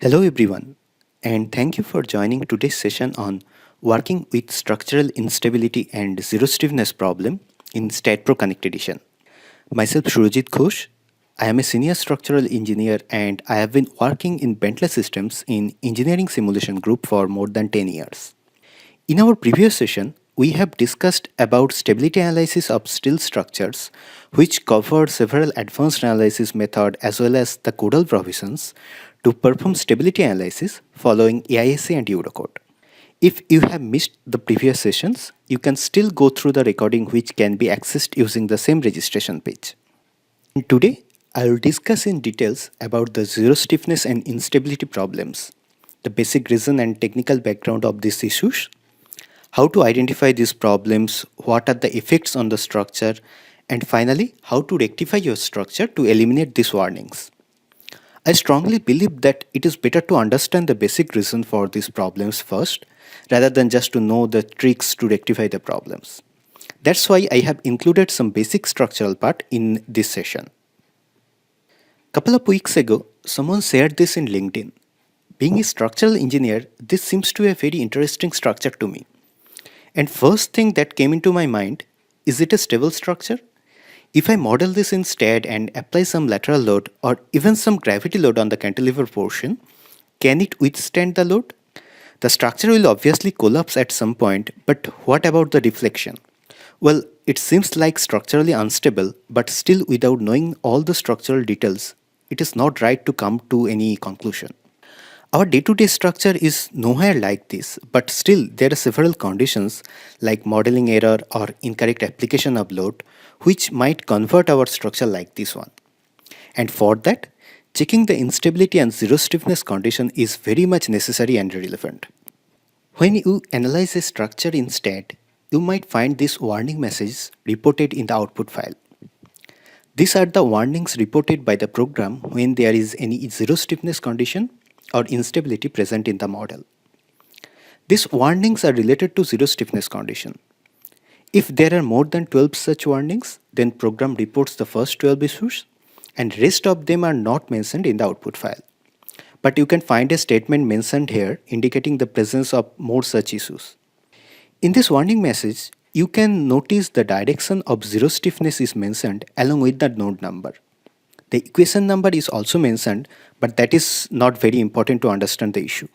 Hello, everyone, and thank you for joining today's session on working with structural instability and zero stiffness problem in STAAD.Pro CONNECT Edition. Myself, Surajit Ghosh. I am a senior structural engineer and I have been working in Bentley Systems in engineering simulation group for more than 10 years. In our previous session, we have discussed about stability analysis of steel structures, which covered several advanced analysis methods as well as the codal provisions to perform stability analysis following AISA and Eurocode. If you have missed the previous sessions, you can still go through the recording which can be accessed using the same registration page. And today, I will discuss in details about the zero stiffness and instability problems, the basic reason and technical background of these issues, how to identify these problems, what are the effects on the structure, and finally, how to rectify your structure to eliminate these warnings. I strongly believe that it is better to understand the basic reason for these problems first, rather than just to know the tricks to rectify the problems. That's why I have included some basic structural part in this session. Couple of weeks ago, someone shared this in LinkedIn. Being a structural engineer, this seems to be a very interesting structure to me. And first thing that came into my mind, is it a stable structure? If I model this instead and apply some lateral load or even some gravity load on the cantilever portion, can it withstand the load? The structure will obviously collapse at some point, but what about the deflection? Well, it seems like structurally unstable, but still without knowing all the structural details, it is not right to come to any conclusion. Our day-to-day structure is nowhere like this, but still there are several conditions like modeling error or incorrect application of load which might convert our structure like this one. And for that, checking the instability and zero stiffness condition is very much necessary and relevant. When you analyze a structure instead, you might find these warning messages reported in the output file. These are the warnings reported by the program when there is any zero stiffness condition or instability present in the model. These warnings are related to zero stiffness condition. If there are more than 12 such warnings, then program reports the first 12 issues and rest of them are not mentioned in the output file. But you can find a statement mentioned here indicating the presence of more such issues. In this warning message, you can notice the direction of zero stiffness is mentioned along with the node number. The equation number is also mentioned, but that is not very important to understand the issue.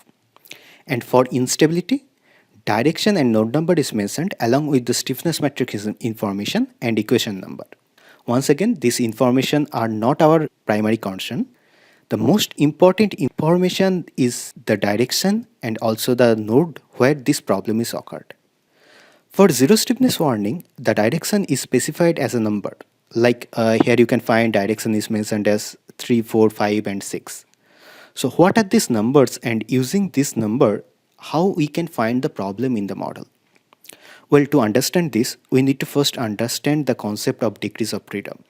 And for instability, direction and node number is mentioned along with the stiffness matrix information and equation number. Once again, these information are not our primary concern. The most important information is the direction and also the node where this problem is occurred. For zero stiffness warning, the direction is specified as a number. Like here you can find direction is mentioned as 3, 4, 5 and 6. So what are these numbers, and using this number, how we can find the problem in the model? Well, to understand this, we need to first understand the concept of degrees of freedom.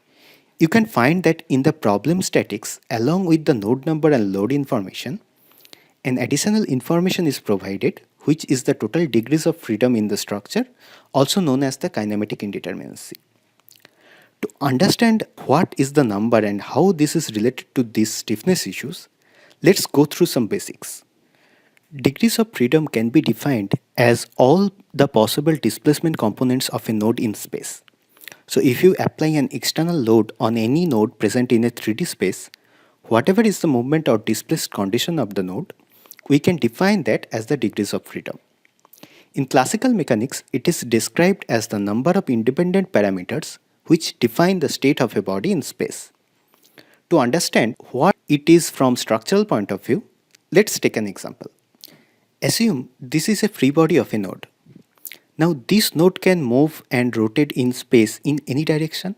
You can find that in the problem statics, along with the node number and load information, an additional information is provided, which is the total degrees of freedom in the structure, also known as the kinematic indeterminacy. To understand what is the number and how this is related to these stiffness issues, let's go through some basics. Degrees of freedom can be defined as all the possible displacement components of a node in space. So if you apply an external load on any node present in a 3D space, whatever is the movement or displaced condition of the node, we can define that as the degrees of freedom. In classical mechanics, it is described as the number of independent parameters which define the state of a body in space. To understand what it is from structural point of view, let's take an example. Assume this is a free body of a node. Now this node can move and rotate in space in any direction.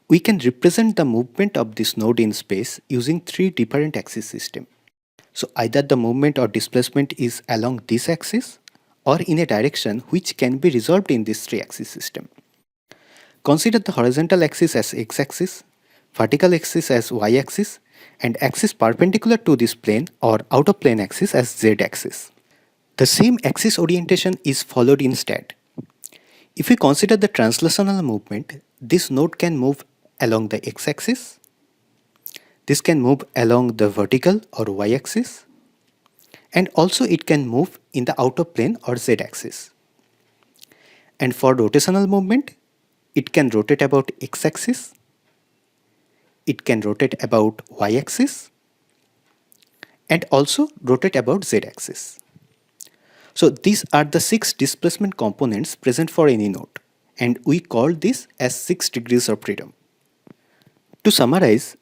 We can represent the movement of this node in space using 3 different axis system. So either the movement or displacement is along this axis or in a direction which can be resolved in this 3 axis system. Consider the horizontal axis as x-axis, vertical axis as y-axis, and axis perpendicular to this plane or out of plane axis as z-axis. The same axis orientation is followed in STAAD. If we consider the translational movement, this node can move along the x-axis, This can move along the vertical or y-axis, and also it can move in the outer plane or z-axis. And for rotational movement, it can rotate about x-axis, it can rotate about y-axis, and also rotate about z-axis. So these are the 6 displacement components present for any node, and we call this as 6 degrees of freedom. To summarize,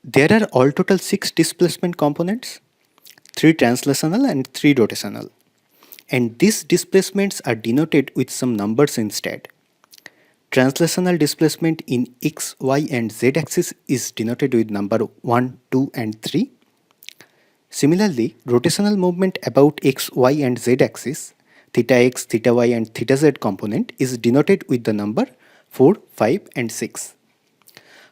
there are all total 6 displacement components, 3 translational and 3 rotational. And these displacements are denoted with some numbers instead. Translational displacement in x, y and z axis is denoted with number 1, 2 and 3. Similarly, rotational movement about x, y and z axis, theta x, theta y and theta z component is denoted with the number 4, 5 and 6.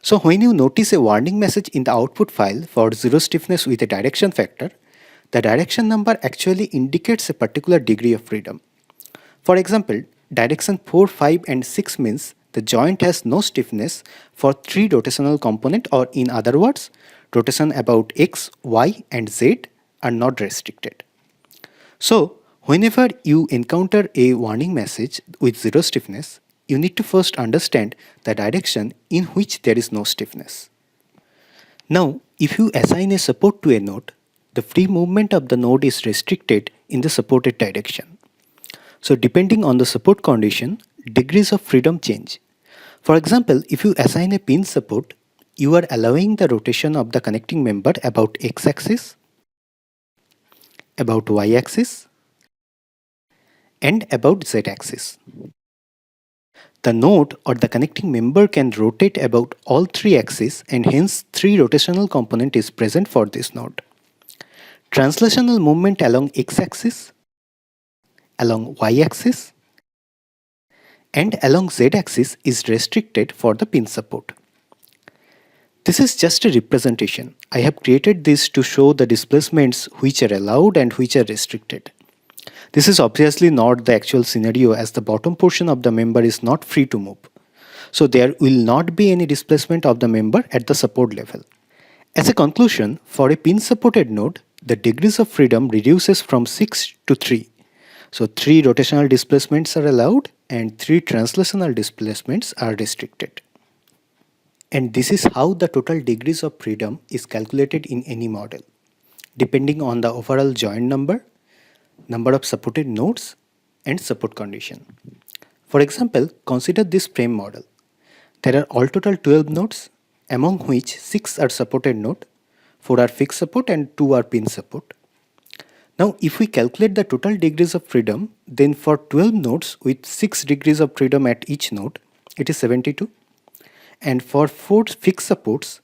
So when you notice a warning message in the output file for zero stiffness with a direction factor, the direction number actually indicates a particular degree of freedom. For example, direction 4, 5 and 6 means the joint has no stiffness for 3 rotational component, or in other words, rotation about x, y and z are not restricted. So whenever you encounter a warning message with zero stiffness, you need to first understand the direction in which there is no stiffness. Now, if you assign a support to a node, the free movement of the node is restricted in the supported direction. So depending on the support condition, degrees of freedom change. For example, if you assign a pin support, you are allowing the rotation of the connecting member about x-axis, about y-axis, and about z-axis. The node or the connecting member can rotate about all 3 axes, and hence 3 rotational component is present for this node. Translational movement along x-axis, along y-axis, and along z-axis is restricted for the pin support. This is just a representation. I have created this to show the displacements which are allowed and which are restricted. This is obviously not the actual scenario, as the bottom portion of the member is not free to move. So there will not be any displacement of the member at the support level. As a conclusion, for a pin supported node, the degrees of freedom reduces from 6 to 3. So 3 rotational displacements are allowed and 3 translational displacements are restricted. And this is how the total degrees of freedom is calculated in any model, depending on the overall joint number, number of supported nodes, and support condition. For example, consider this frame model. There are all total 12 nodes, among which 6 are supported node, 4 are fixed support and 2 are pin support. Now if we calculate the total degrees of freedom, then for 12 nodes with 6 degrees of freedom at each node, it is 72. And for 4 fixed supports,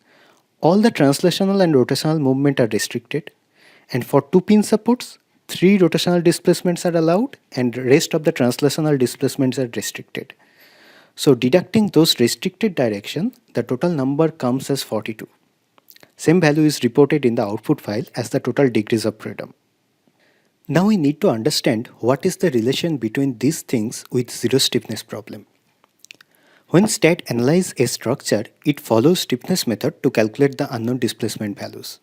all the translational and rotational movement are restricted. And for 2 pin supports, 3 rotational displacements are allowed and rest of the translational displacements are restricted. So deducting those restricted direction, the total number comes as 42. Same value is reported in the output file as the total degrees of freedom. Now we need to understand what is the relation between these things with zero stiffness problem. When STAAD analyzes a structure, it follows stiffness method to calculate the unknown displacement values.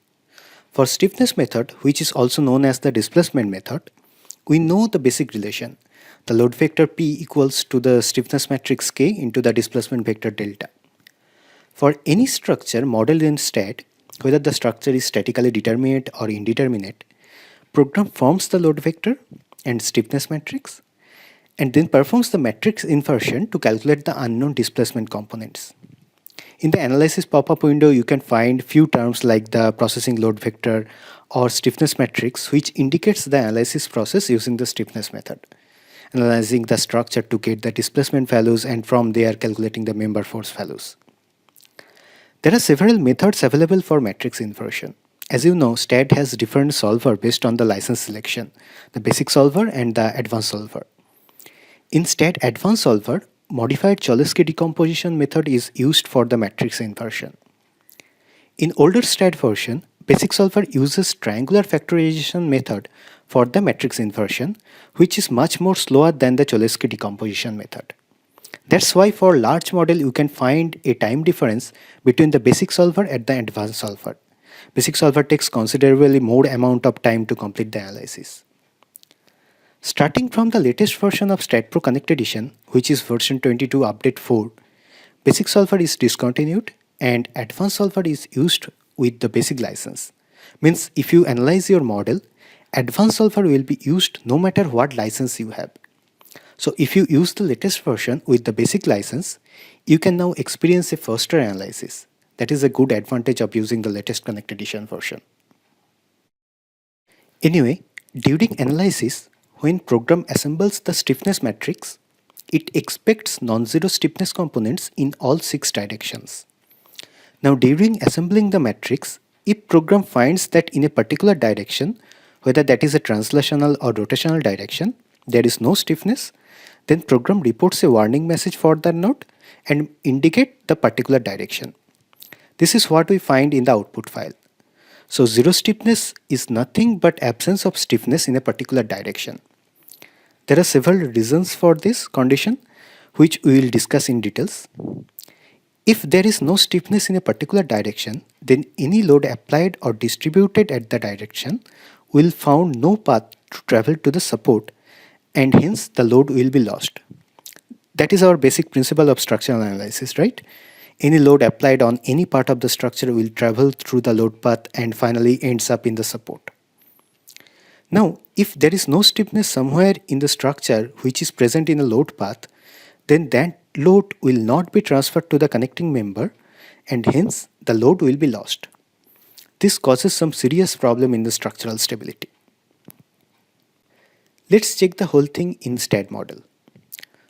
For stiffness method, which is also known as the displacement method, we know the basic relation. The load vector P equals to the stiffness matrix K into the displacement vector delta. For any structure modeled in STAAD, whether the structure is statically determinate or indeterminate, program forms the load vector and stiffness matrix, and then performs the matrix inversion to calculate the unknown displacement components. In the analysis pop-up window, you can find few terms like the processing load vector or stiffness matrix, which indicates the analysis process using the stiffness method, analyzing the structure to get the displacement values and from there calculating the member force values. There are several methods available for matrix inversion. As you know, STAAD has different solver based on the license selection, the basic solver and the advanced solver. In STAAD advanced solver, modified Cholesky decomposition method is used for the matrix inversion. In older STAAD version, basic solver uses triangular factorization method for the matrix inversion, which is much more slower than the Cholesky decomposition method. That's why for large model you can find a time difference between the basic solver and the advanced solver. Basic solver takes considerably more amount of time to complete the analysis. Starting from the latest version of STAAD.Pro CONNECT Edition, which is version 22 update 4, basic solver is discontinued and advanced solver is used with the basic license. Means if you analyze your model, advanced solver will be used no matter what license you have. So if you use the latest version with the basic license, you can now experience a faster analysis. That is a good advantage of using the latest Connect Edition version. Anyway, during analysis, when program assembles the stiffness matrix, it expects non-zero stiffness components in all 6 directions. Now during assembling the matrix, if program finds that in a particular direction, whether that is a translational or rotational direction, there is no stiffness, then program reports a warning message for the node and indicate the particular direction. This is what we find in the output file. So zero stiffness is nothing but absence of stiffness in a particular direction. There are several reasons for this condition, which we will discuss in details. If there is no stiffness in a particular direction, then any load applied or distributed at the direction will found no path to travel to the support, and hence the load will be lost. That is our basic principle of structural analysis, right? Any load applied on any part of the structure will travel through the load path and finally ends up in the support. Now, if there is no stiffness somewhere in the structure which is present in a load path, then that load will not be transferred to the connecting member and hence the load will be lost. This causes some serious problem in the structural stability. Let's check the whole thing in STAAD model.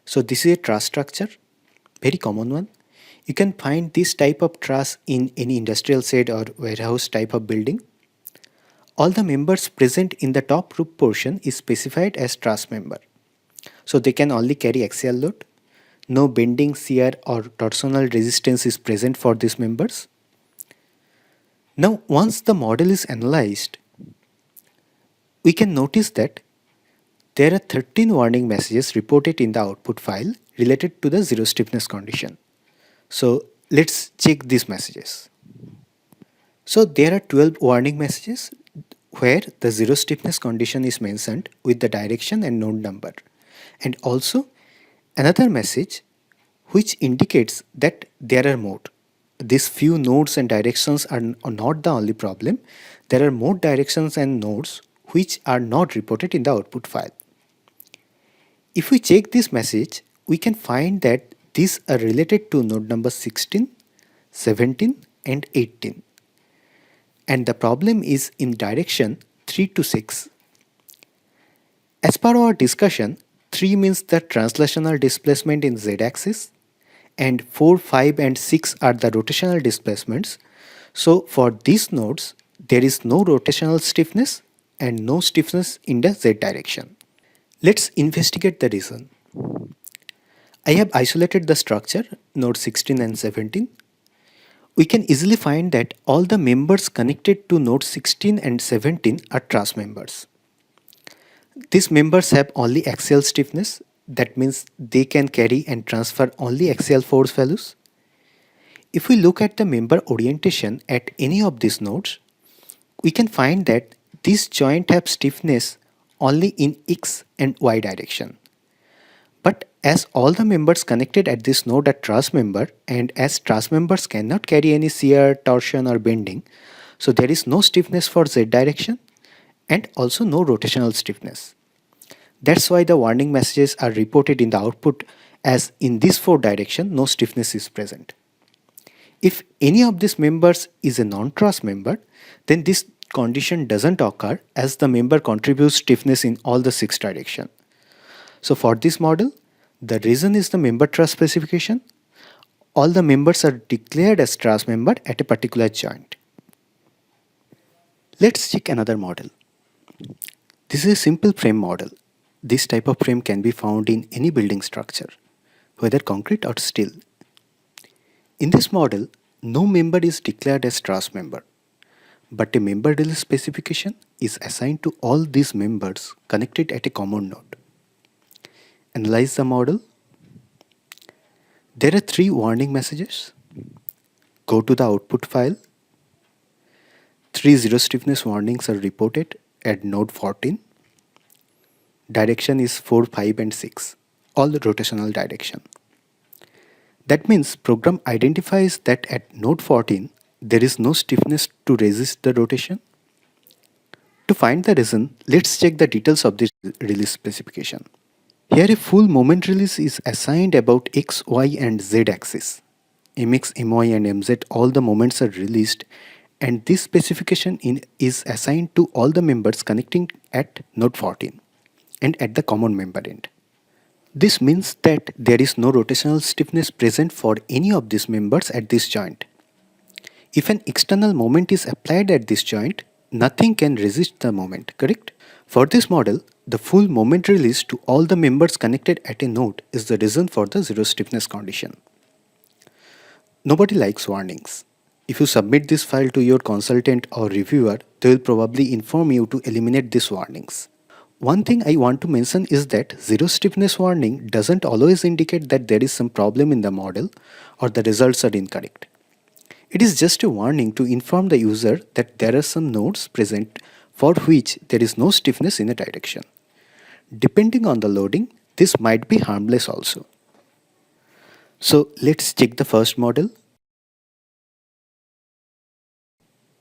So this is a truss structure, very common one. You can find this type of truss in any industrial shed or warehouse type of building. All the members present in the top roof portion is specified as truss member. So they can only carry axial load. No bending, shear or torsional resistance is present for these members. Now once the model is analyzed, we can notice that there are 13 warning messages reported in the output file related to the zero stiffness condition. So let's check these messages. So there are 12 warning messages where the zero stiffness condition is mentioned with the direction and node number, and also another message which indicates that there are more. These few nodes and directions are not the only problem. There are more directions and nodes which are not reported in the output file. If we check this message, we can find that these are related to node number 16, 17 and 18. And the problem is in direction 3 to 6. As per our discussion, 3 means the translational displacement in z-axis and 4, 5 and 6 are the rotational displacements. So for these nodes, there is no rotational stiffness and no stiffness in the z direction. Let's investigate the reason. I have isolated the structure, node 16 and 17. We can easily find that all the members connected to node 16 and 17 are truss members. These members have only axial stiffness, that means they can carry and transfer only axial force values. If we look at the member orientation at any of these nodes, we can find that these joints have stiffness only in x and y direction. But as all the members connected at this node are truss member, and as truss members cannot carry any shear, torsion or bending, so there is no stiffness for z direction and also no rotational stiffness. That's why the warning messages are reported in the output as in this 4 direction no stiffness is present. If any of these members is a non-truss member, then this condition doesn't occur as the member contributes stiffness in all the 6 directions. So for this model, the reason is the member truss specification. All the members are declared as truss member at a particular joint. Let's check another model. This is a simple frame model. This type of frame can be found in any building structure, whether concrete or steel. In this model, no member is declared as truss member, but a member release specification is assigned to all these members connected at a common node. Analyze the model. There are 3 warning messages. Go to the output file. Three zero stiffness warnings are reported at node 14. Direction is 4, 5 and 6, all rotational direction. That means program identifies that at node 14 there is no stiffness to resist the rotation. To find the reason, let's check the details of the release specification. Here a full moment release is assigned about X, Y and Z axis. Mx, My and Mz, all the moments are released, and this specification is assigned to all the members connecting at node 14 and at the common member end. This means that there is no rotational stiffness present for any of these members at this joint. If an external moment is applied at this joint, nothing can resist the moment, correct? For this model, the full moment release to all the members connected at a node is the reason for the zero stiffness condition. Nobody likes warnings. If you submit this file to your consultant or reviewer, they will probably inform you to eliminate these warnings. One thing I want to mention is that zero stiffness warning doesn't always indicate that there is some problem in the model or the results are incorrect. It is just a warning to inform the user that there are some nodes present for which there is no stiffness in a direction. Depending on the loading, this might be harmless also. So let's check the first model.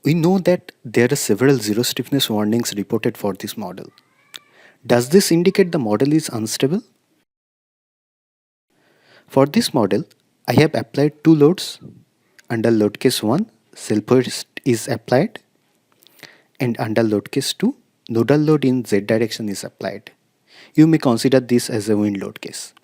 We know that there are several zero stiffness warnings reported for this model. Does this indicate the model is unstable? For this model, I have applied two loads. Under load case 1, self-hoist is applied, and under load case 2, nodal load in Z direction is applied. You may consider this as a wind load case.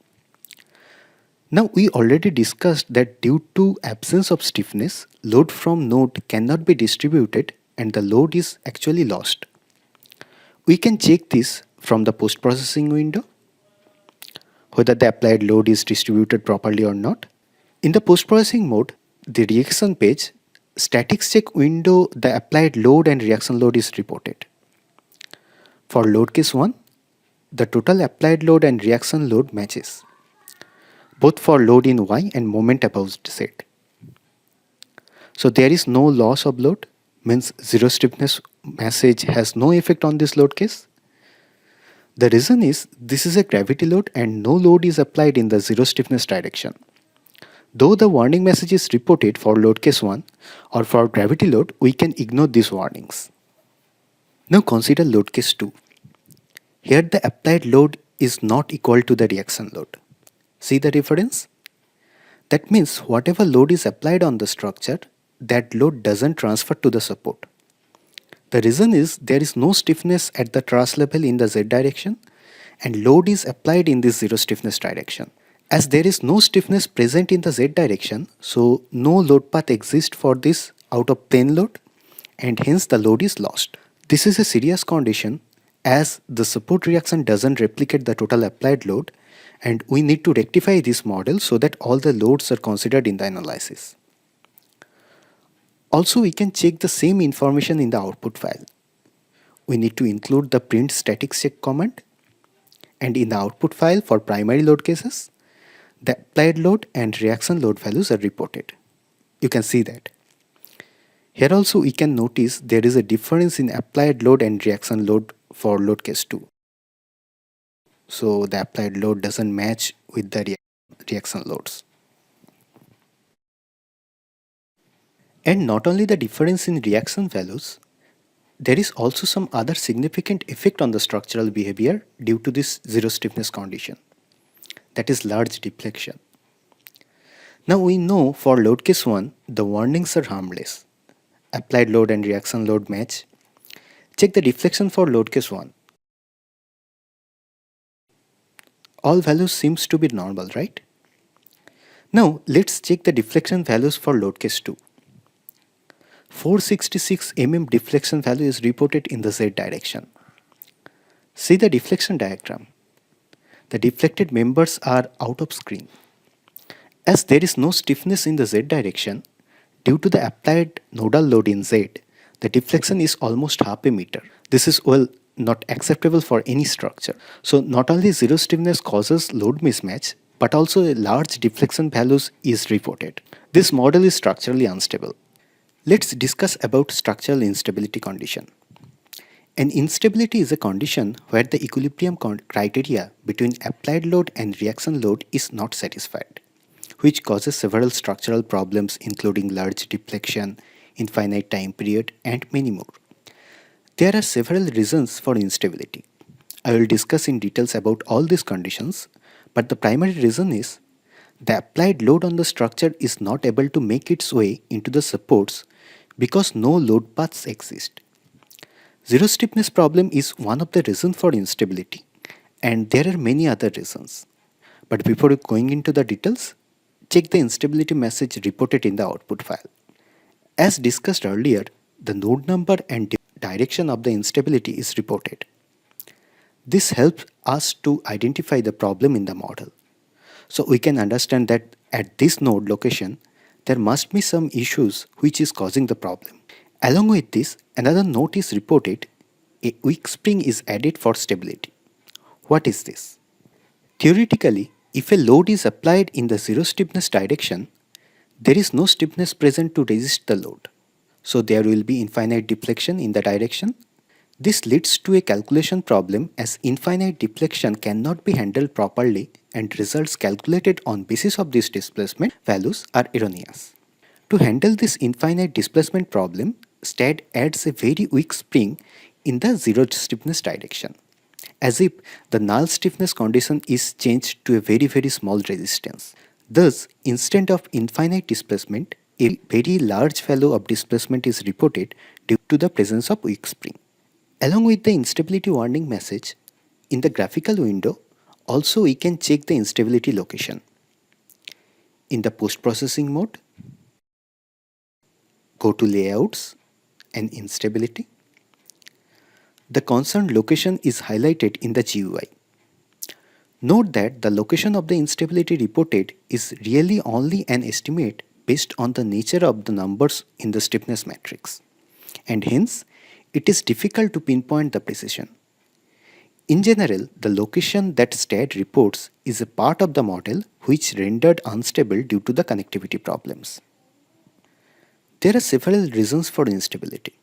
Now we already discussed that due to absence of stiffness, load from node cannot be distributed and the load is actually lost. We can check this from the post-processing window, whether the applied load is distributed properly or not. In the post-processing mode, the reaction page, statics check window, the applied load and reaction load is reported. For load case 1, the total applied load and reaction load matches, both for load in Y and moment above Z. So there is no loss of load, means zero stiffness message has no effect on this load case. The reason is this is a gravity load and no load is applied in the zero stiffness direction. Though the warning message is reported for load case 1 or for gravity load, we can ignore these warnings. Now consider load case 2. Here the applied load is not equal to the reaction load. See the difference? That means whatever load is applied on the structure, that load doesn't transfer to the support. The reason is there is no stiffness at the truss level in the Z direction and load is applied in this zero stiffness direction. As there is no stiffness present in the Z direction, so no load path exists for this out of plane load and hence the load is lost. This is a serious condition as the support reaction doesn't replicate the total applied load and we need to rectify this model so that all the loads are considered in the analysis. Also, we can check the same information in the output file. We need to include the print statics check command, and in the output file for primary load cases, the applied load and reaction load values are reported. You can see that. Here also we can notice there is a difference in applied load and reaction load for load case 2. So the applied load doesn't match with the reaction loads. And not only the difference in reaction values, there is also some other significant effect on the structural behavior due to this zero stiffness condition. That is large deflection. Now we know for load case 1, the warnings are harmless. Applied load and reaction load match. Check the deflection for load case 1. All values seems to be normal, right? Now let's check the deflection values for load case 2. 466 mm deflection value is reported in the Z direction. See the deflection diagram. The deflected members are out of screen. As there is no stiffness in the Z direction, due to the applied nodal load in Z, the deflection is almost half a meter. This is not acceptable for any structure. So not only zero stiffness causes load mismatch, but also a large deflection values is reported. This model is structurally unstable. Let's discuss about structural instability condition. An instability is a condition where the equilibrium criteria between applied load and reaction load is not satisfied, which causes several structural problems including large deflection, infinite time period, and many more. There are several reasons for instability. I will discuss in details about all these conditions, but the primary reason is the applied load on the structure is not able to make its way into the supports because no load paths exist. Zero stiffness problem is one of the reasons for instability, and there are many other reasons. But before going into the details, check the instability message reported in the output file. As discussed earlier, the node number and direction of the instability is reported. This helps us to identify the problem in the model. So we can understand that at this node location, there must be some issues which is causing the problem. Along with this, another note is reported: a weak spring is added for stability. What is this? Theoretically, if a load is applied in the zero stiffness direction, there is no stiffness present to resist the load. So there will be infinite deflection in the direction. This leads to a calculation problem as infinite deflection cannot be handled properly and results calculated on basis of this displacement values are erroneous. To handle this infinite displacement problem, STAAD adds a very weak spring in the zero stiffness direction, as if the null stiffness condition is changed to a very small resistance. Thus, instead of infinite displacement, a very large value of displacement is reported due to the presence of weak spring. Along with the instability warning message, in the graphical window, also we can check the instability location. In the post-processing mode, go to Layouts and Instability. The concerned location is highlighted in the GUI. Note that the location of the instability reported is really only an estimate based on the nature of the numbers in the stiffness matrix, and hence it is difficult to pinpoint the precision. In general, the location that STAAD reports is a part of the model which rendered unstable due to the connectivity problems. There are several reasons for instability.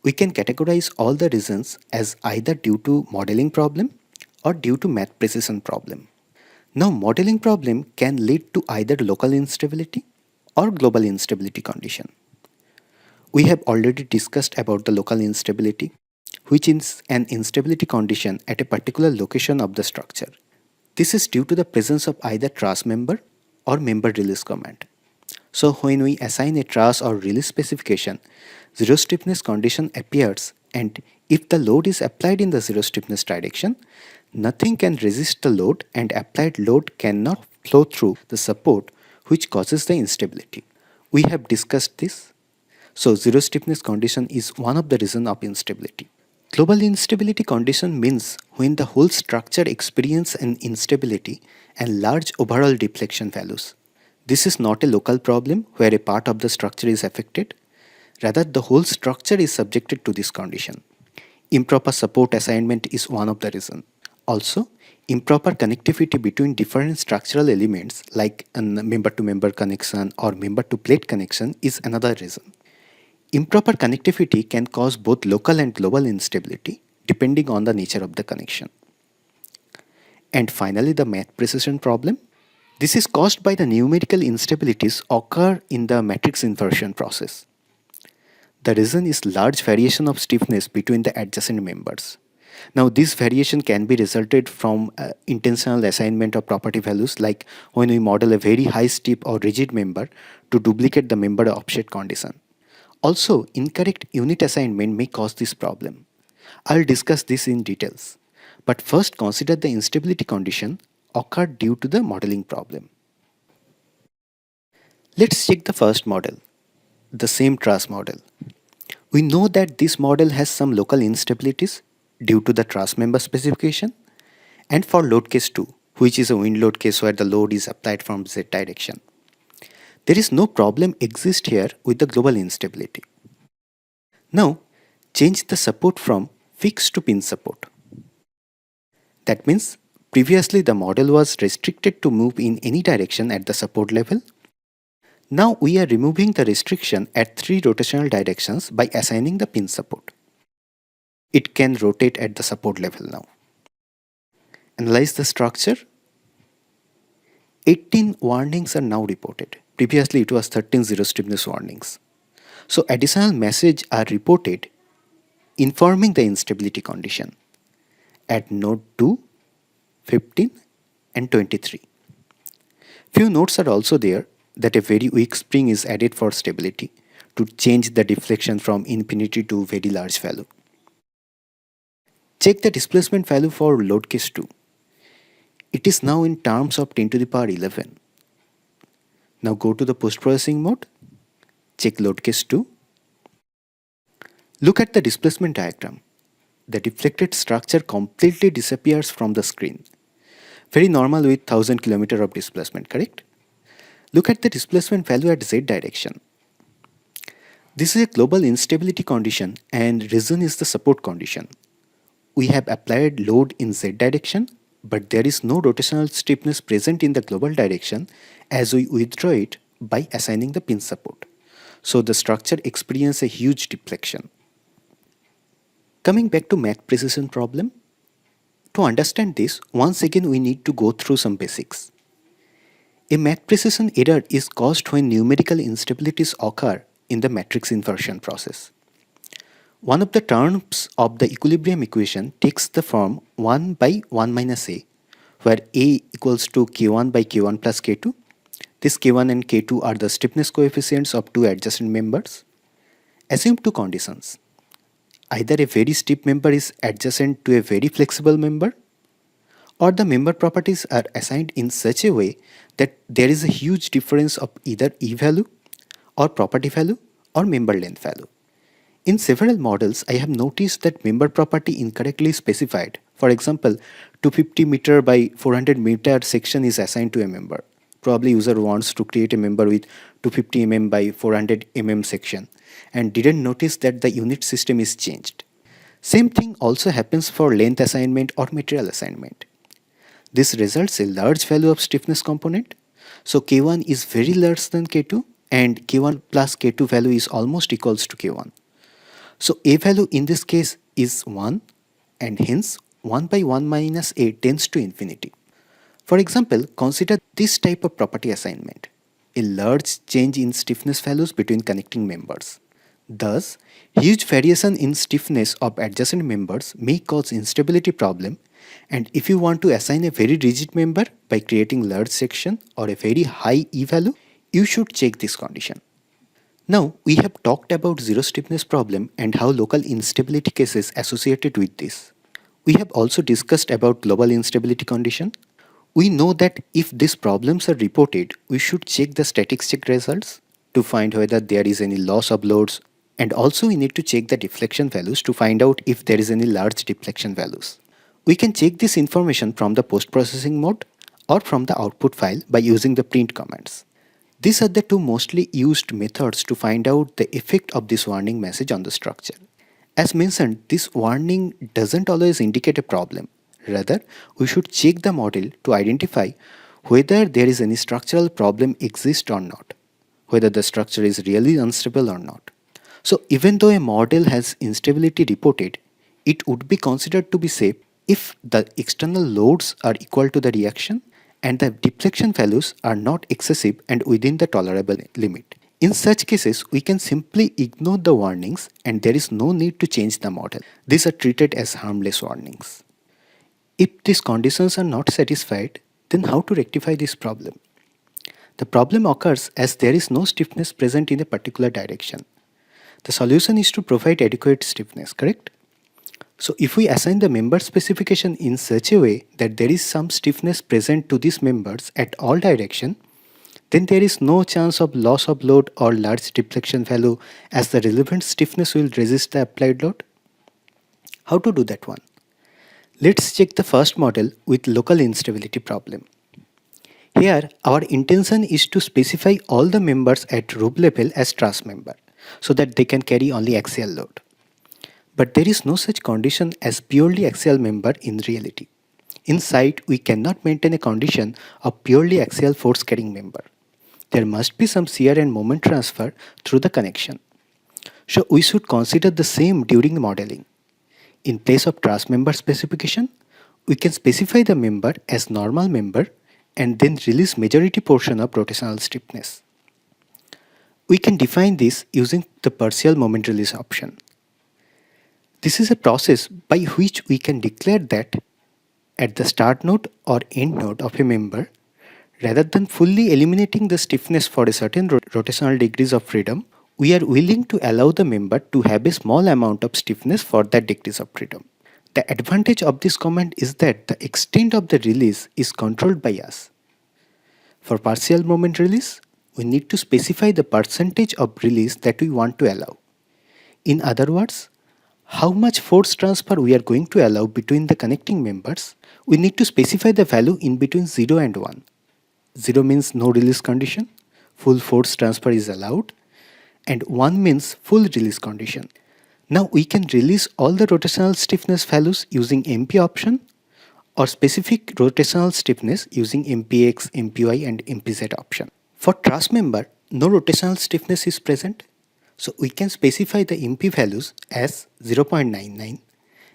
We can categorize all the reasons as either due to modeling problem or due to math precision problem. Now, modeling problem can lead to either local instability or global instability condition. We have already discussed about the local instability, which is an instability condition at a particular location of the structure. This is due to the presence of either truss member or member release command. So when we assign a truss or release specification, zero stiffness condition appears, and if the load is applied in the zero stiffness direction, nothing can resist the load and applied load cannot flow through the support, which causes the instability. We have discussed this. So zero stiffness condition is one of the reasons of instability. Global instability condition means when the whole structure experiences an instability and large overall deflection values. This is not a local problem where a part of the structure is affected. Rather, the whole structure is subjected to this condition. Improper support assignment is one of the reasons. Also, improper connectivity between different structural elements like a member-to-member connection or member-to-plate connection is another reason. Improper connectivity can cause both local and global instability depending on the nature of the connection. And finally, the math precision problem. This is caused by the numerical instabilities occur in the matrix inversion process. The reason is large variation of stiffness between the adjacent members. Now, this variation can be resulted from intentional assignment of property values, like when we model a very high stiff or rigid member to duplicate the member offset condition. Also, incorrect unit assignment may cause this problem. I'll discuss this in details. But first, consider the instability condition occurred due to the modeling problem. Let's check the first model, the same truss model. We know that this model has some local instabilities due to the truss member specification and for load case 2, which is a wind load case where the load is applied from Z direction. There is no problem exist here with the global instability. Now, change the support from fixed to pin support. That means previously the model was restricted to move in any direction at the support level. Now we are removing the restriction at 3 rotational directions by assigning the pin support. It can rotate at the support level now. Analyze the structure. 18 warnings are now reported. Previously it was 13 zero stiffness warnings. So additional messages are reported informing the instability condition at node 2, 15 and 23. Few notes are also there that a very weak spring is added for stability to change the deflection from infinity to very large value. Check the displacement value for load case 2. It is now in terms of 10 to the power 11. Now go to the post-processing mode. Check load case 2. Look at the displacement diagram. The deflected structure completely disappears from the screen. Very normal with 1000 km of displacement, correct? Look at the displacement value at z direction. This is a global instability condition and reason is the support condition. We have applied load in z direction, but there is no rotational stiffness present in the global direction as we withdraw it by assigning the pin support. So the structure experiences a huge deflection. Coming back to math precision problem. To understand this, once again we need to go through some basics. A math precision error is caused when numerical instabilities occur in the matrix inversion process. One of the terms of the equilibrium equation takes the form 1 by 1 minus a, where a equals to k1 by k1 plus k2. This k1 and k2 are the stiffness coefficients of two adjacent members. Assume two conditions. Either a very stiff member is adjacent to a very flexible member, or the member properties are assigned in such a way that there is a huge difference of either E value or property value or member length value. In several models, I have noticed that member property incorrectly specified. For example, 250 meter by 400 meter section is assigned to a member. Probably user wants to create a member with 250 mm by 400 mm section and didn't notice that the unit system is changed. Same thing also happens for length assignment or material assignment. This results a large value of stiffness component. So K1 is very large than K2 and K1 plus K2 value is almost equals to K1. So A value in this case is 1 and hence 1 by 1 minus A tends to infinity. For example, consider this type of property assignment, a large change in stiffness values between connecting members. Thus, huge variation in stiffness of adjacent members may cause instability problem, and if you want to assign a very rigid member by creating large section or a very high E value, you should check this condition. Now, we have talked about zero stiffness problem and how local instability cases associated with this. We have also discussed about global instability condition. We know that if these problems are reported, we should check the statics check results to find whether there is any loss of loads, and also we need to check the deflection values to find out if there is any large deflection values. We can check this information from the post-processing mode or from the output file by using the print commands. These are the two mostly used methods to find out the effect of this warning message on the structure. As mentioned, this warning doesn't always indicate a problem. Rather, we should check the model to identify whether there is any structural problem exists or not, whether the structure is really unstable or not. So even though a model has instability reported, it would be considered to be safe if the external loads are equal to the reaction and the deflection values are not excessive and within the tolerable limit. In such cases, we can simply ignore the warnings and there is no need to change the model. These are treated as harmless warnings. If these conditions are not satisfied, then how to rectify this problem? The problem occurs as there is no stiffness present in a particular direction. The solution is to provide adequate stiffness, correct? So if we assign the member specification in such a way that there is some stiffness present to these members at all directions, then there is no chance of loss of load or large deflection value as the relevant stiffness will resist the applied load. How to do that one? Let's check the first model with local instability problem. Here, our intention is to specify all the members at roof level as truss member so that they can carry only axial load. But there is no such condition as purely axial member in reality. In site, we cannot maintain a condition of purely axial force carrying member. there must be some shear and moment transfer through the connection. So we should consider the same during modeling. In place of truss member specification, we can specify the member as normal member and then release majority portion of rotational stiffness. We can define this using the partial moment release option. This is a process by which we can declare that at the start node or end node of a member, rather than fully eliminating the stiffness for a certain rotational degrees of freedom, we are willing to allow the member to have a small amount of stiffness for that degrees of freedom. The advantage of this command is that the extent of the release is controlled by us. For partial moment release, we need to specify the percentage of release that we want to allow. In other words, how much force transfer we are going to allow between the connecting members, we need to specify the value in between 0 and 1. 0 means no release condition, full force transfer is allowed, and 1 means full release condition. Now we can release all the rotational stiffness values using MP option or specific rotational stiffness using MPX, MPY and MPZ option. For truss member, no rotational stiffness is present, so we can specify the MP values as 0.99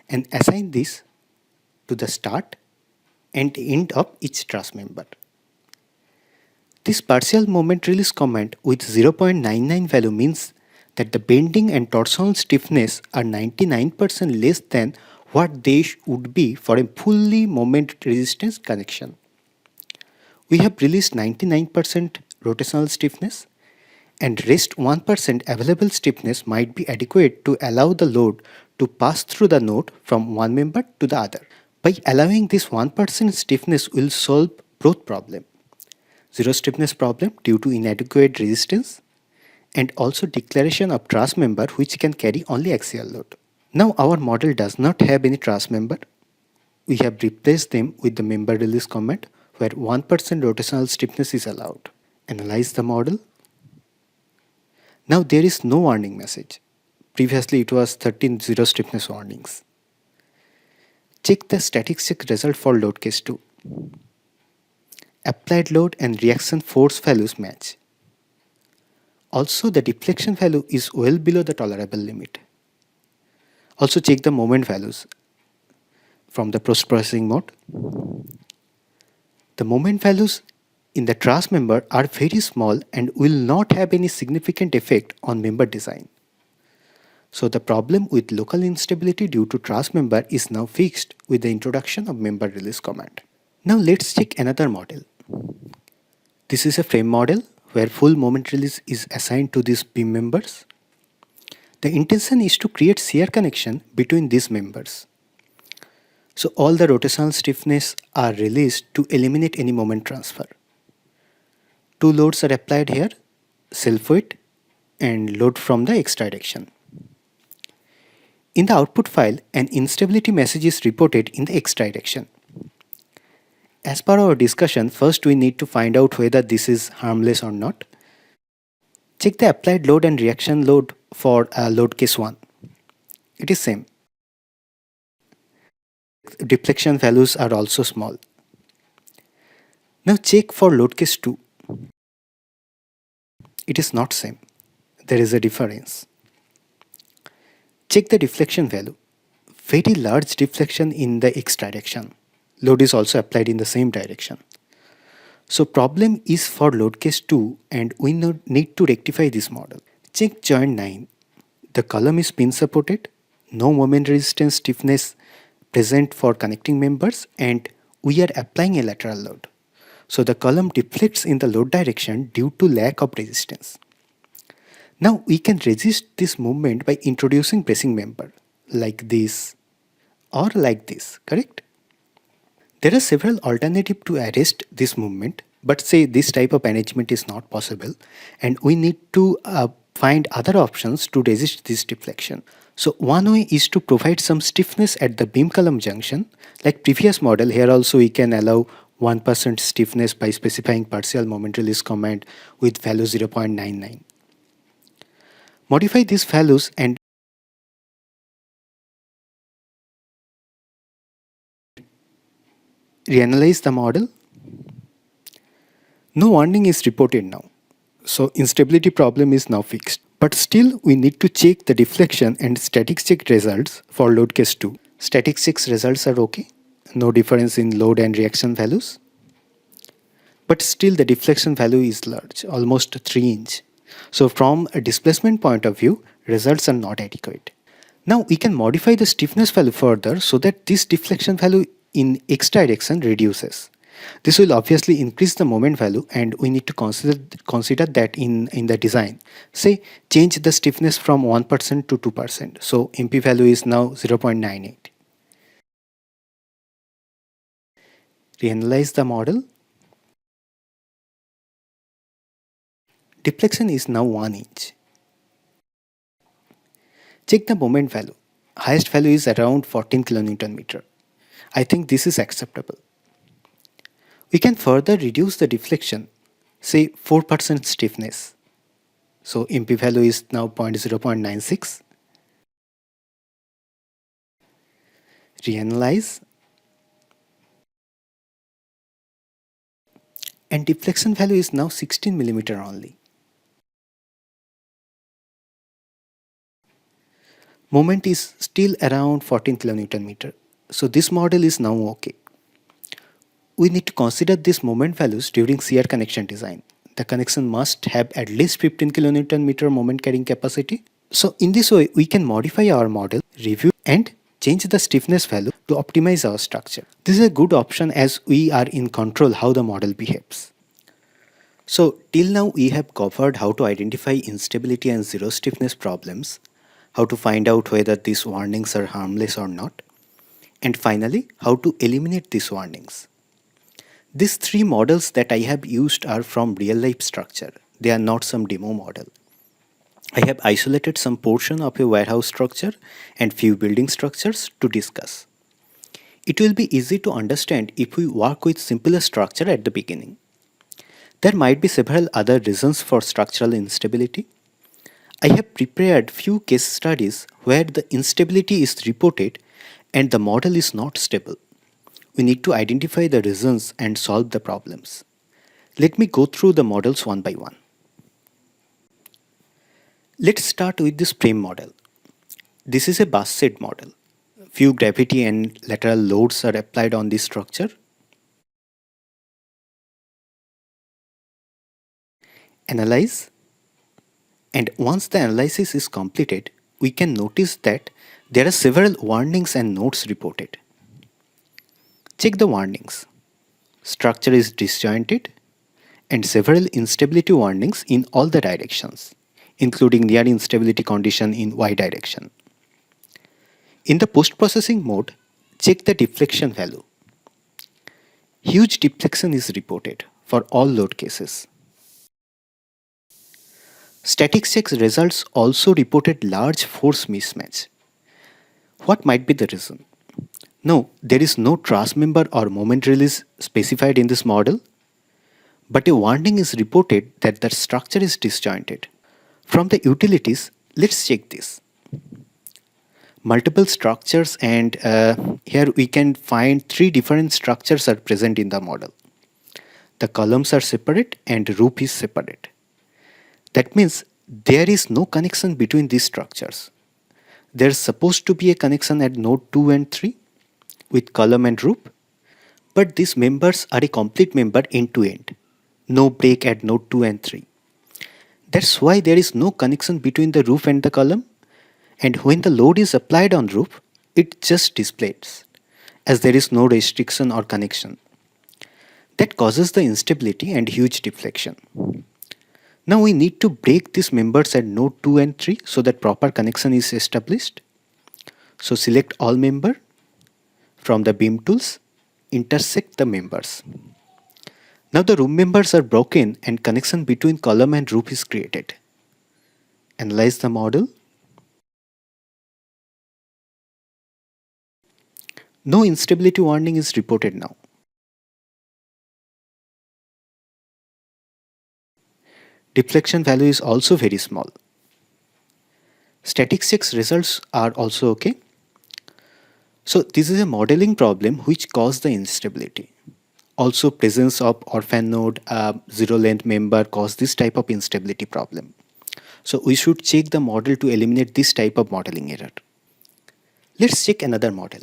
and assign this to the start and end of each truss member. This partial moment release command with 0.99 value means that the bending and torsional stiffness are 99% less than what they would be for a fully moment resistance connection. We have released 99% rotational stiffness, and rest 1% available stiffness might be adequate to allow the load to pass through the node from one member to the other. By allowing this 1% stiffness will solve both problems. Zero stiffness problem due to inadequate resistance and also declaration of truss member which can carry only axial load. Now our model does not have any truss member. We have replaced them with the member release command where 1% rotational stiffness is allowed. Analyze the model. Now there is no warning message. Previously it was 13 zero stiffness warnings. Check the statistic result for load case 2. Applied load and reaction force values match. Also the deflection value is well below the tolerable limit. Also check the moment values from the post-processing mode. The moment values in the truss member are very small and will not have any significant effect on member design. So the problem with local instability due to truss member is now fixed with the introduction of member release command. Now let's check another model. This is a frame model where full moment release is assigned to these beam members. The intention is to create shear connection between these members. So all the rotational stiffness are released to eliminate any moment transfer. Two loads are applied here, self-weight and load from the x direction. In the output file, an instability message is reported in the x direction. As per our discussion, first we need to find out whether this is harmless or not. Check the applied load and reaction load for load case 1. It is same. Deflection values are also small. Now check for load case 2. It is not same. There is a difference. Check the deflection value. Very large deflection in the x direction. Load is also applied in the same direction. So problem is for load case 2 and we need to rectify this model. Check joint 9. The column is pin supported, no moment resistance stiffness present for connecting members and we are applying a lateral load. So the column deflects in the load direction due to lack of resistance. Now we can resist this movement by introducing bracing member like this or like this, correct? There are several alternatives to arrest this movement, but say this type of arrangement is not possible and we need to find other options to resist this deflection. So one way is to provide some stiffness at the beam column junction. Like previous model, here also we can allow 1% stiffness by specifying partial moment release command with value 0.99. Modify these values and reanalyze the model. No warning is reported now. So instability problem is now fixed. But still we need to check the deflection and static check results for load case 2. Static check results are okay. No difference in load and reaction values. But still the deflection value is large, almost 3 inch. So from a displacement point of view, results are not adequate. Now we can modify the stiffness value further so that this deflection value in x direction reduces. This will obviously increase the moment value, and we need to consider that in the design. Say change the stiffness from 1% to 2%. So MP value is now 0.98. Reanalyze the model. Deflection is now 1 inch. Check the moment value. Highest value is around 14 kilonewton meter. I think this is acceptable. We can further reduce the deflection, say 4% stiffness. So MP value is now 0.96. Reanalyze. And deflection value is now 16 millimeter only. Moment is still around 14 kilonewton meter. So this model is now okay. We need to consider these moment values during shear connection design. The connection must have at least 15 kilonewton meter moment carrying capacity. So in this way, we can modify our model, review and change the stiffness value to optimize our structure. This is a good option as we are in control how the model behaves. So till now we have covered how to identify instability and zero stiffness problems, how to find out whether these warnings are harmless or not, and finally how to eliminate these warnings. These 3 models that I have used are from real life structure. They are not some demo model. I have isolated some portion of a warehouse structure and few building structures to discuss. It will be easy to understand if we work with simpler structure at the beginning. There might be several other reasons for structural instability. I have prepared few case studies where the instability is reported and the model is not stable. We need to identify the reasons and solve the problems. Let me go through the models one by one. Let's start with this frame model. This is a bus shed model. Few gravity and lateral loads are applied on this structure. Analyze. And once the analysis is completed, we can notice that there are several warnings and notes reported. Check the warnings. Structure is disjointed and several instability warnings in all the directions, including near instability condition in Y direction. In the post-processing mode, check the deflection value. Huge deflection is reported for all load cases. Static check results also reported large force mismatch. What might be the reason? No, there is no truss member or moment release specified in this model, but a warning is reported that the structure is disjointed. From the utilities, let's check this. Multiple structures, and here we can find 3 different structures are present in the model. The columns are separate and roof is separate. That means there is no connection between these structures. There is supposed to be a connection at node 2 and 3 with column and roof, but these members are a complete member end to end. No break at node 2 and 3. That's why there is no connection between the roof and the column, and when the load is applied on roof, it just displays as there is no restriction or connection. That causes the instability and huge deflection. Now we need to break these members at node 2 and 3 so that proper connection is established. So select all member. From the beam tools, intersect the members. Now the room members are broken and connection between column and roof is created. Analyze the model. No instability warning is reported now. Deflection value is also very small. Static checks results are also okay. So this is a modeling problem which caused the instability. Also, presence of orphan node, zero length member cause this type of instability problem. So we should check the model to eliminate this type of modeling error. Let's check another model.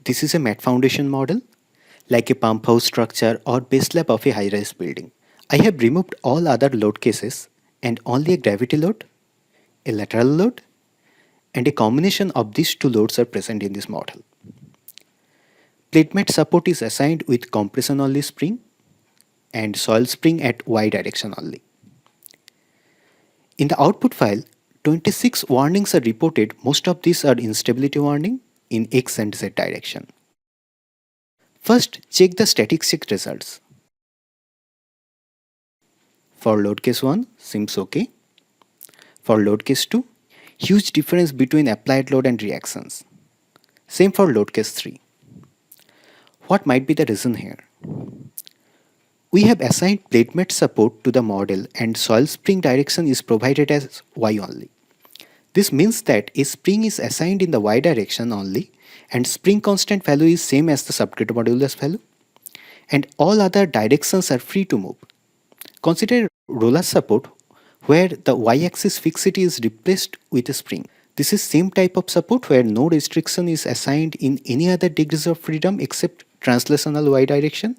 This is a mat foundation model, like a pump house structure or base slab of a high-rise building. I have removed all other load cases and only a gravity load, a lateral load, and a combination of these two loads are present in this model. Plate mat support is assigned with compression only spring and soil spring at Y direction only. In the output file, 26 warnings are reported. Most of these are instability warning in X and Z direction. First, check the static check results. For load case 1, seems okay. For load case 2, huge difference between applied load and reactions. Same for load case 3. What might be the reason here? We have assigned plate mat support to the model and soil spring direction is provided as Y only. This means that a spring is assigned in the Y direction only and spring constant value is same as the subgrade modulus value and all other directions are free to move. Consider roller support where the y-axis fixity is replaced with a spring. This is same type of support where no restriction is assigned in any other degrees of freedom except translational y direction.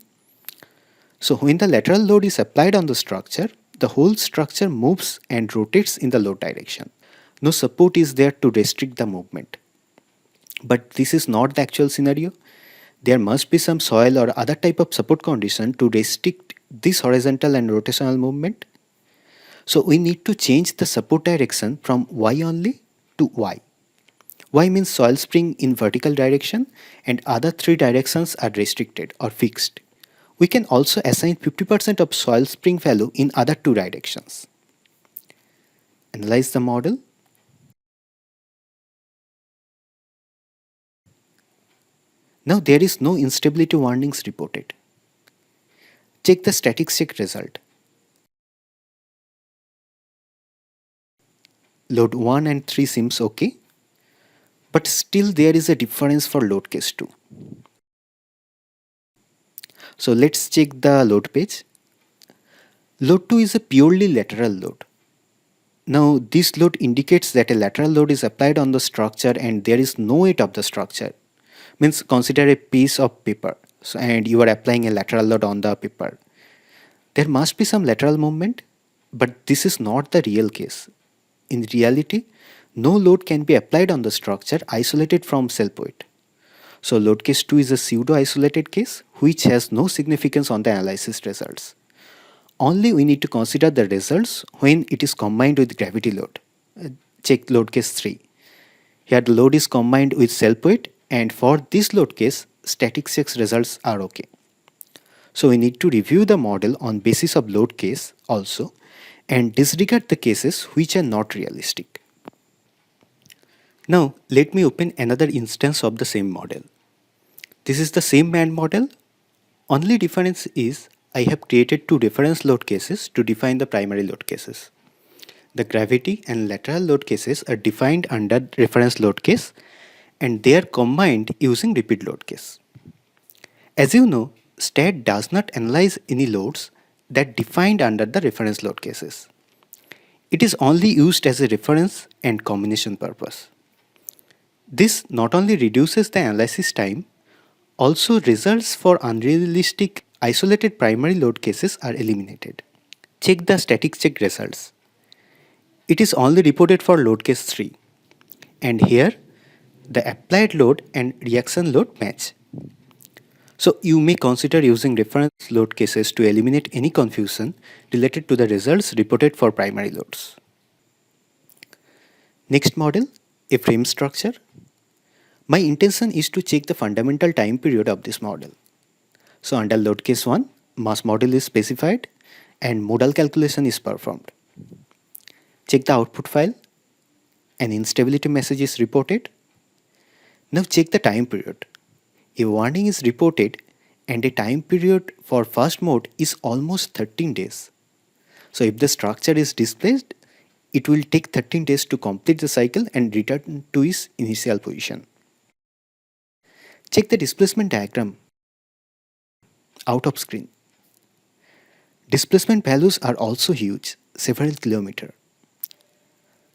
So when the lateral load is applied on the structure, the whole structure moves and rotates in the load direction. No support is there to restrict the movement. But this is not the actual scenario. There must be some soil or other type of support condition to restrict this horizontal and rotational movement. So we need to change the support direction from Y only to Y. Y means soil spring in vertical direction and other three directions are restricted or fixed. We can also assign 50% of soil spring value in other two directions. Analyze the model. Now there is no instability warnings reported. Check the static check result. Load 1 and 3 seems okay, but still there is a difference for load case 2. So let's check the load page. Load 2 is a purely lateral load. Now this load indicates that a lateral load is applied on the structure and there is no weight of the structure. Means consider a piece of paper and you are applying a lateral load on the paper. There must be some lateral movement, but this is not the real case. In reality, no load can be applied on the structure isolated from self weight. So load case 2 is a pseudo isolated case which has no significance on the analysis results. Only we need to consider the results when it is combined with gravity load. Check load case 3. Here the load is combined with self weight and for this load case static check results are okay. So we need to review the model on basis of load case also and disregard the cases which are not realistic. Now let me open another instance of the same model. This is the same band model. Only difference is I have created two reference load cases to define the primary load cases. The gravity and lateral load cases are defined under reference load case and they are combined using repeat load case. As you know, STAAD does not analyze any loads that defined under the reference load cases. It is only used as a reference and combination purpose. This not only reduces the analysis time, also results for unrealistic isolated primary load cases are eliminated. Check the static check results. It is only reported for load case 3 and here the applied load and reaction load match. So you may consider using reference load cases to eliminate any confusion related to the results reported for primary loads. Next model, a frame structure. My intention is to check the fundamental time period of this model. So under load case 1, mass model is specified and modal calculation is performed. Check the output file. An instability message is reported. Now check the time period. A warning is reported and a time period for first mode is almost 13 days. So if the structure is displaced, it will take 13 days to complete the cycle and return to its initial position. Check the displacement diagram. out of screen. Displacement values are also huge, several kilometers.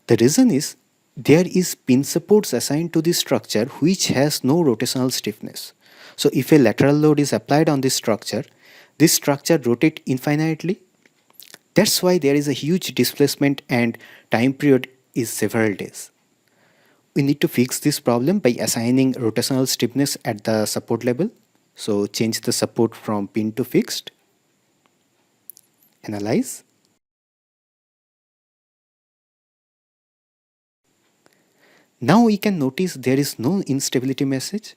The reason is there is pin supports assigned to this structure which has no rotational stiffness. So if a lateral load is applied on this structure rotates infinitely. That's why there is a huge displacement and time period is several days. We need to fix this problem by assigning rotational stiffness at the support level. So change the support from pin to fixed. Analyze. Now we can notice there is no instability message.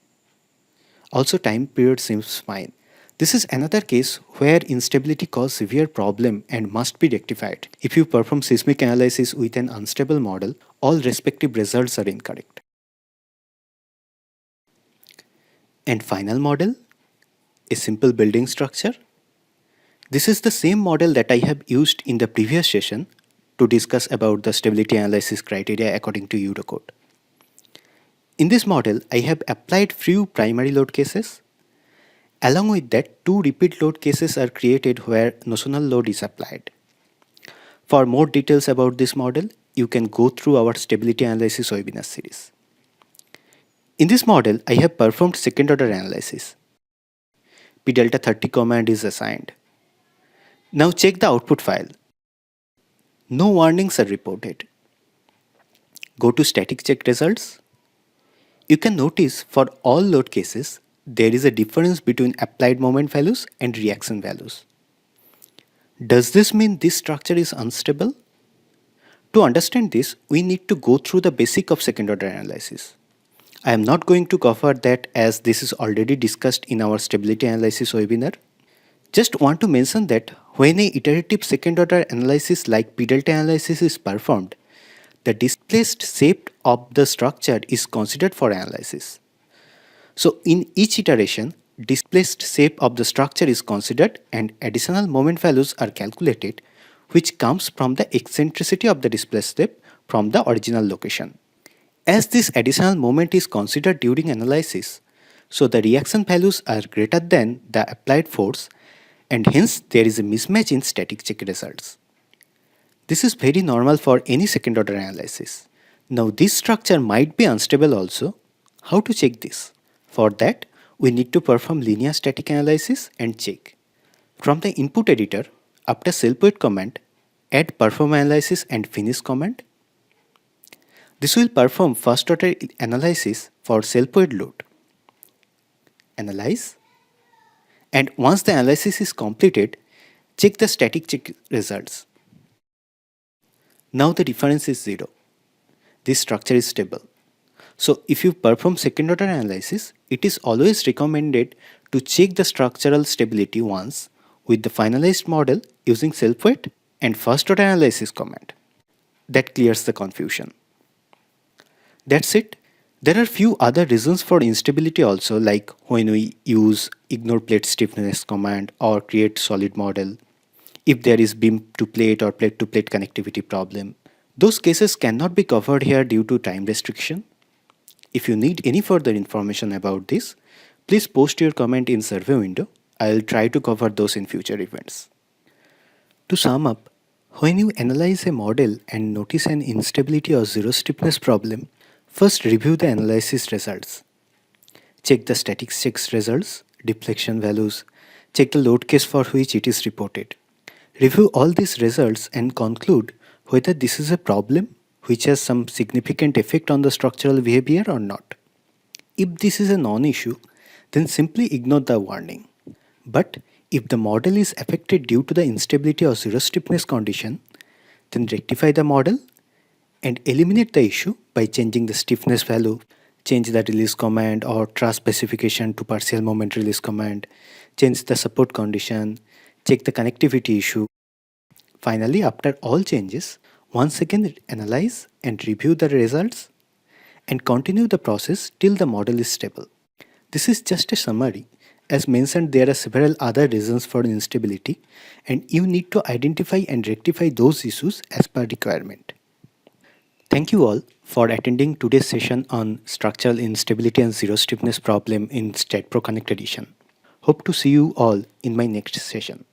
Also time period seems fine. This is another case where instability causes severe problem and must be rectified. If you perform seismic analysis with an unstable model, all respective results are incorrect. And final model, a simple building structure. This is the same model that I have used in the previous session to discuss about the stability analysis criteria according to Eurocode. In this model, I have applied few primary load cases. Along with that, 2 repeat load cases are created where notional load is applied. For more details about this model, you can go through our stability analysis webinar series. In this model, I have performed second order analysis. P delta 30 command is assigned. Now check the output file. No warnings are reported. Go to static check results. You can notice for all load cases, there is a difference between applied moment values and reaction values. Does this mean this structure is unstable? To understand this, we need to go through the basic of second order analysis. I am not going to cover that as this is already discussed in our stability analysis webinar. Just want to mention that when a iterative second order analysis like P delta analysis is performed, the displaced shape of the structure is considered for analysis. So in each iteration, displaced shape of the structure is considered and additional moment values are calculated, which comes from the eccentricity of the displaced shape from the original location. As this additional moment is considered during analysis, so the reaction values are greater than the applied force and hence there is a mismatch in static check results. This is very normal for any second order analysis. Now this structure might be unstable also. How to check this? For that, we need to perform linear static analysis and check. From the input editor, after self-weight command, add perform analysis and finish command. This will perform first order analysis for self-weight load. Analyze. And once the analysis is completed, check the static check results. Now the difference is 0. This structure is stable. So if you perform second order analysis, it is always recommended to check the structural stability once with the finalized model using self-weight and first order analysis command. That clears the confusion. That's it. There are few other reasons for instability also, like when we use ignore plate stiffness command or create solid model, if there is beam to plate or plate to plate connectivity problem. Those cases cannot be covered here due to time restriction. If you need any further information about this, please post your comment in survey window. I'll try to cover those in future events. To sum up, when you analyze a model and notice an instability or zero stiffness problem, first review the analysis results. Check the static checks results, deflection values, check the load case for which it is reported. Review all these results and conclude whether this is a problem which has some significant effect on the structural behavior or not. If this is a non-issue, then simply ignore the warning. But if the model is affected due to the instability or zero stiffness condition, then rectify the model and eliminate the issue by changing the stiffness value, change the release command or truss specification to partial moment release command, change the support condition, check the connectivity issue. Finally, after all changes, once again analyze and review the results and continue the process till the model is stable. This is just a summary. As mentioned, there are several other reasons for instability and you need to identify and rectify those issues as per requirement. Thank you all for attending today's session on structural instability and zero stiffness problem in STAAD.Pro CONNECT Edition. Hope to see you all in my next session.